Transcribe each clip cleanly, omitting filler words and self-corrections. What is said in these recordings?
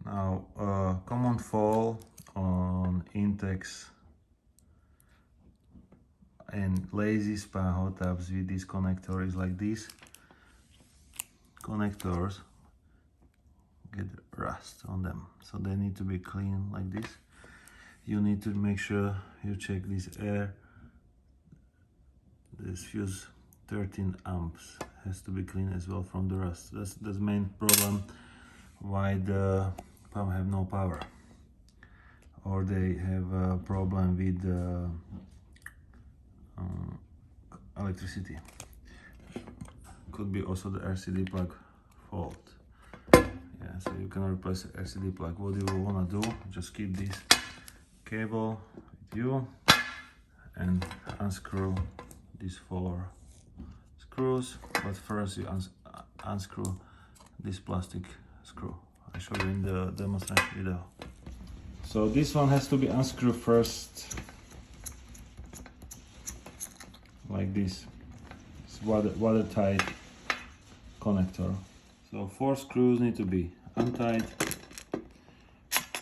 Now, common fault on Intex and lazy spa hot tubs with this connector is like this. Connectors get rust on them, so they need to be clean like this. You need to make sure you check this air. This fuse 13 amps has to be clean as well from the rust. That's the main problem why the pump have no power, or they have a problem with electricity. Could be also the RCD plug fault. Yeah, so you can replace the RCD plug. What you want to do, just keep this cable with you and unscrew these 4 screws, but first you unscrew this plastic screw. I show you in the demonstration video. So this one has to be unscrewed first, like this. It's watertight connector. So 4 screws need to be untied.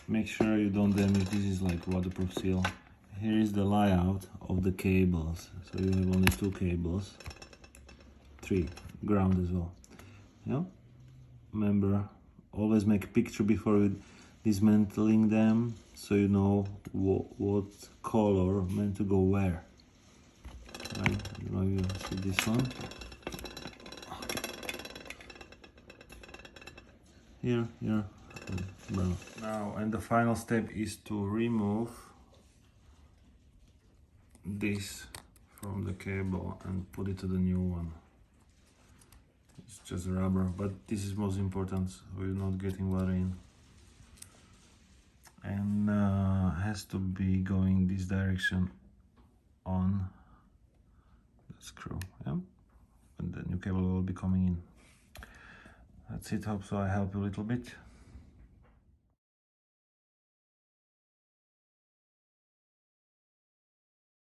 Make sure you don't damage. This is like waterproof seal. Here is the layout of the cables. So you have only 2 cables, 3 ground as well. Yeah. Remember, always make a picture before you dismantling them, so you know what color meant to go where. Right? Now you see this one. Here, brown. Now, and the final step is to remove this from the cable and put it to the new one. It's just rubber, but this is most important, so you're not getting water in. And has to be going this direction on the screw, yeah? And the new cable will be coming in. That's it. Hope so I help you a little bit.